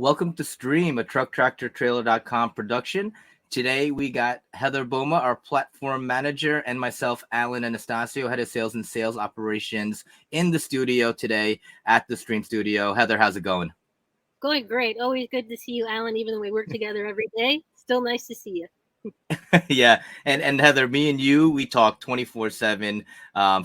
Welcome to Stream, a trucktractortrailer.com production. Today we got Heather Boma, our platform manager, and myself, Allan Anastasio, head of sales and sales operations, in the studio today at the Stream Studio. Heather, how's it going? Going great. Always good to see you, Allan, even though we work together every day. Still nice to see you. Yeah, and Heather, me and you, we talk 24/7,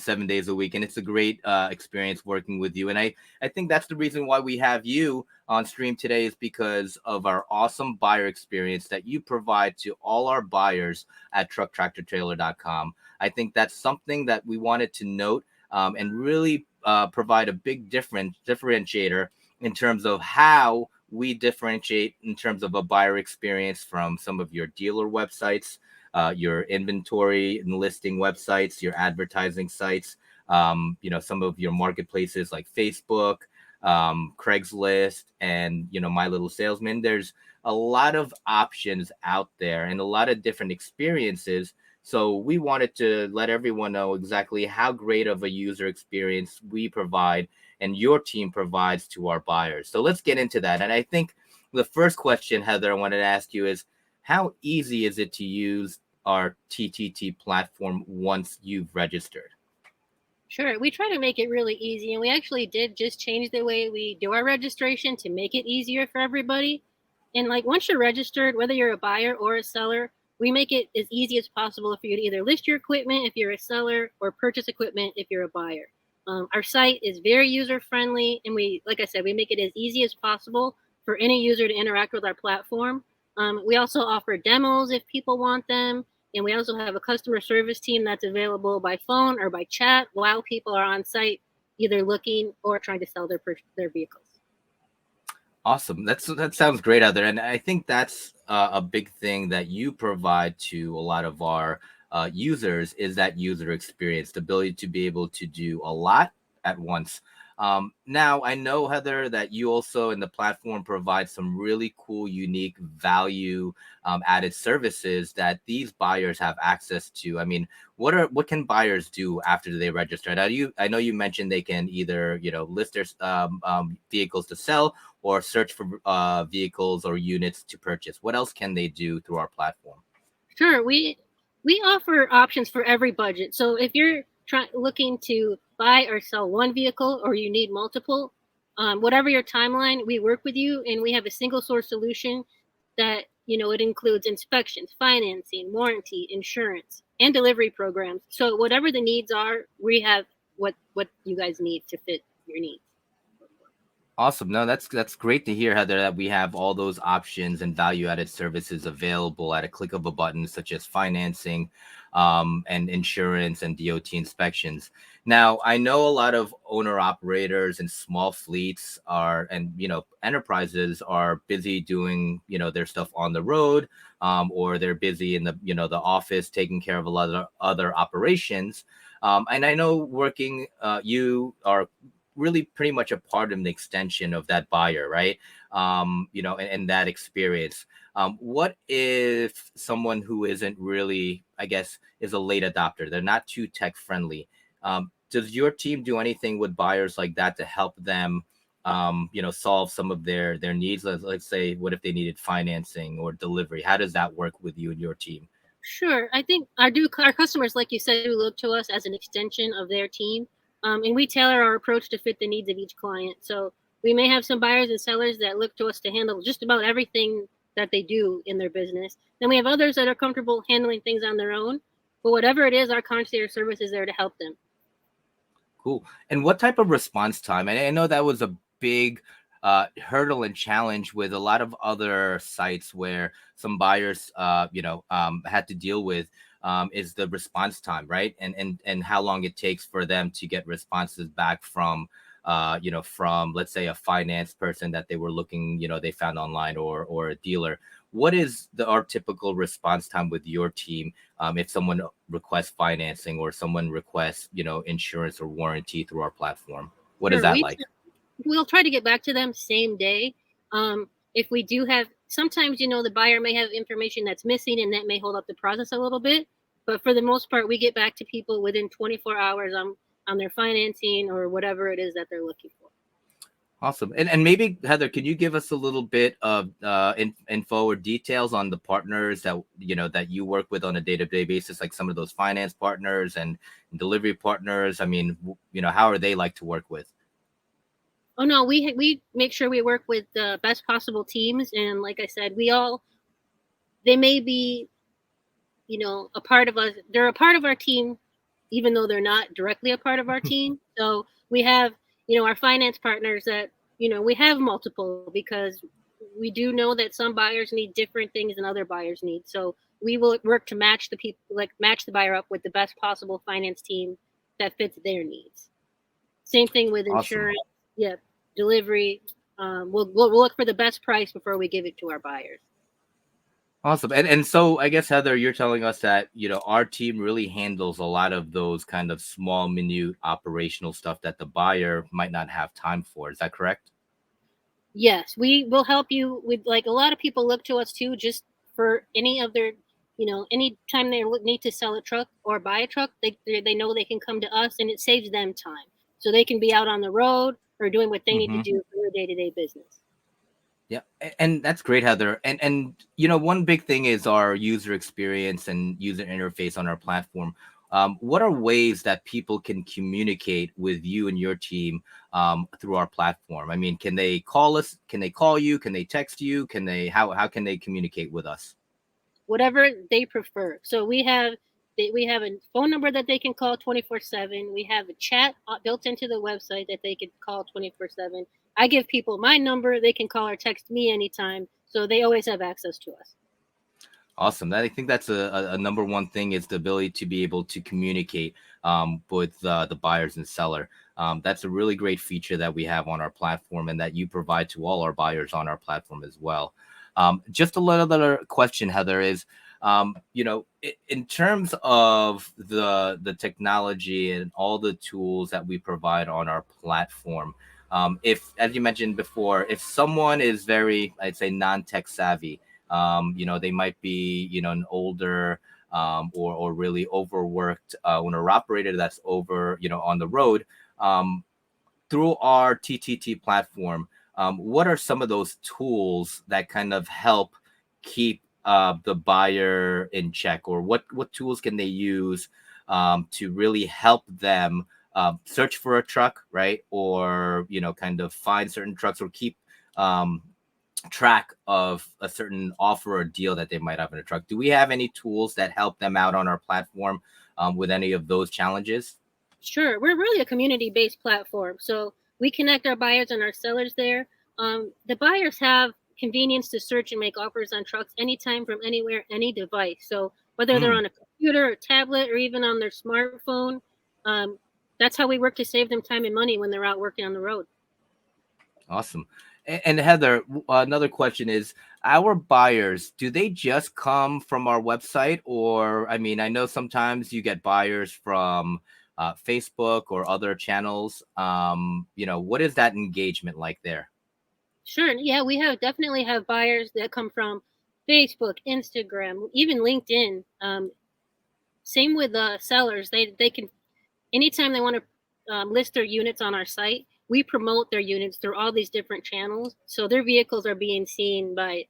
7 days a week, and it's a great experience working with you. And I think that's the reason why we have you on Stream today, is because of our awesome buyer experience that you provide to all our buyers at trucktractortrailer.com. I think that's something that we wanted to note, and really provide a big differentiator in terms of how we differentiate in terms of a buyer experience from some of your dealer websites, your inventory and listing websites, your advertising sites, some of your marketplaces like Facebook, Craigslist, and My Little Salesman. There's a lot of options out there and a lot of different experiences. So we wanted to let everyone know exactly how great of a user experience we provide and your team provides to our buyers. So let's get into that. And I think the first question, Heather, I wanted to ask you is, how easy is it to use our TTT platform once you've registered? Sure. We try to make it really easy, and we actually did just change the way we do our registration to make it easier for everybody. And once you're registered, whether you're a buyer or a seller, we make it as easy as possible for you to either list your equipment if you're a seller or purchase equipment if you're a buyer. Our site is very user friendly, and like I said, we make it as easy as possible for any user to interact with our platform. We also offer demos if people want them, and we also have a customer service team that's available by phone or by chat while people are on site, either looking or trying to sell their vehicles. Awesome. That sounds great, Heather. And I think that's a big thing that you provide to a lot of our users, is that user experience, the ability to be able to do a lot at once. Now, I know, Heather, that you also in the platform provide some really cool, unique value added services that these buyers have access to. I mean, what can buyers do after they register? I know you mentioned they can either list their vehicles to sell or search for vehicles or units to purchase. What else can they do through our platform? Sure, we offer options for every budget. So if you're looking to buy or sell one vehicle, or you need multiple, whatever your timeline, we work with you, and we have a single source solution that it includes inspections, financing, warranty, insurance, and delivery programs. So whatever the needs are, we have what you guys need to fit your needs. Awesome. No, that's great to hear, Heather, that we have all those options and value-added services available at a click of a button, such as financing, and insurance and DOT inspections. Now, I know a lot of owner operators and small fleets and enterprises are busy doing their stuff on the road, or they're busy in the office taking care of a lot of other operations. And I know you are really pretty much a part of the extension of that buyer, right? And that experience. What if someone who isn't really, I guess, is a late adopter? They're not too tech friendly. Does your team do anything with buyers like that to help them, solve some of their needs? Let's say, what if they needed financing or delivery? How does that work with you and your team? Sure. I think our customers, like you said, do look to us as an extension of their team. And we tailor our approach to fit the needs of each client. So we may have some buyers and sellers that look to us to handle just about everything that they do in their business. Then we have others that are comfortable handling things on their own. But whatever it is, our concierge service is there to help them. Cool. And what type of response time? And I know that was a big hurdle and challenge with a lot of other sites where some buyers, had to deal with, is the response time, right? And how long it takes for them to get responses back from, from, let's say, a finance person that they were looking, they found online, or a dealer. What is our typical response time with your team, if someone requests financing or someone requests, insurance or warranty through our platform? What is Sure. that like? We'll try to get back to them same day. If we do have, sometimes, the buyer may have information that's missing, and that may hold up the process a little bit. But for the most part, we get back to people within 24 hours on their financing or whatever it is that they're looking for. Awesome. And maybe Heather, can you give us a little bit of info or details on the partners that that you work with on a day-to-day basis, like some of those finance partners and delivery partners? I mean, how are they like to work with? Oh no, we make sure we work with the best possible teams, and like I said, we all they may be a part of us. They're a part of our team, even though they're not directly a part of our team. So we have our finance partners that we have multiple because we do know that some buyers need different things than other buyers need. So we will work to match the people, like match the buyer up with the best possible finance team that fits their needs. Same thing with Awesome. insurance. Yeah, delivery. We'll look for the best price before we give it to our buyers. Awesome. And so I guess Heather, you're telling us that, our team really handles a lot of those kind of small, minute operational stuff that the buyer might not have time for. Is that correct? Yes, we will help you with, like, a lot of people look to us too just for any of their, any time they need to sell a truck or buy a truck, they know they can come to us and it saves them time. So they can be out on the road or doing what they need to Mm-hmm. do for their day-to-day business. Yeah, and that's great, Heather. And one big thing is our user experience and user interface on our platform. What are ways that people can communicate with you and your team through our platform? I mean, can they call us? Can they call you? Can they text you? Can they how can they communicate with us? Whatever they prefer. So we have a phone number that they can call 24/7. We have a chat built into the website that they can call 24/7. I give people my number, they can call or text me anytime, so they always have access to us. Awesome. That I think that's a number one thing is the ability to be able to communicate with the buyers and seller. That's a really great feature that we have on our platform and that you provide to all our buyers on our platform as well. Just a little other question, Heather, is in terms of the technology and all the tools that we provide on our platform. If, as you mentioned before, if someone is very, I'd say, non-tech savvy, they might be an older or really overworked owner operator that's over on the road. um, Through our TTT platform, what are some of those tools that kind of help keep the buyer in check, or what tools can they use to really help them search for a truck, right? Or kind of find certain trucks, or keep um, track of a certain offer or deal that they might have in a truck. Do we have any tools that help them out on our platform with any of those challenges? Sure, we're really a community-based platform, so we connect our buyers and our sellers there. The buyers have convenience to search and make offers on trucks anytime from anywhere, any device. So whether they're Mm, on a computer or tablet or even on their smartphone, um, that's how we work to save them time and money when they're out working on the road. awesome. And Heather, another question is, our buyers, do they just come from our website? Or, I mean, I know sometimes you get buyers from Facebook or other channels. What is that engagement like there? Sure, yeah, we have definitely have buyers that come from Facebook, Instagram, even LinkedIn. Same with sellers; they can anytime they want to list their units on our site, we promote their units through all these different channels. So their vehicles are being seen by,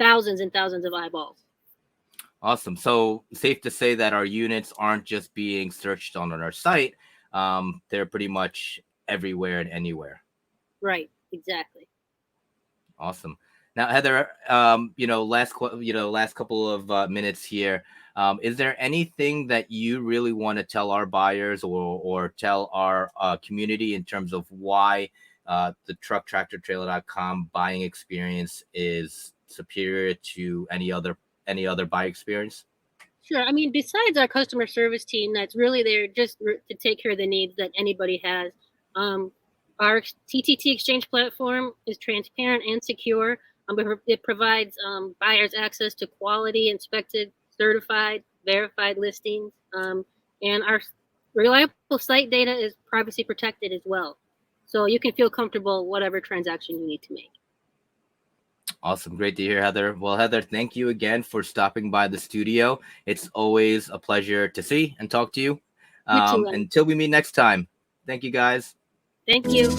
thousands and thousands of eyeballs. Awesome. So safe to say that our units aren't just being searched on our site. They're pretty much everywhere and anywhere. Right, exactly. Awesome. Now, Heather, last couple of minutes here. Is there anything that you really want to tell our buyers, or tell our community in terms of why the trucktractortrailer.com buying experience is superior to any other buy experience? Sure. I mean, besides our customer service team that's really there just to take care of the needs that anybody has, um, our TTT exchange platform is transparent and secure. It provides buyers access to quality, inspected, certified, verified listings. And our reliable site data is privacy protected as well. So you can feel comfortable whatever transaction you need to make. Awesome. Great to hear, Heather. Well, Heather, thank you again for stopping by the studio. It's always a pleasure to see and talk to you. You too, Lenny. Until we meet next time, thank you guys. Thank you.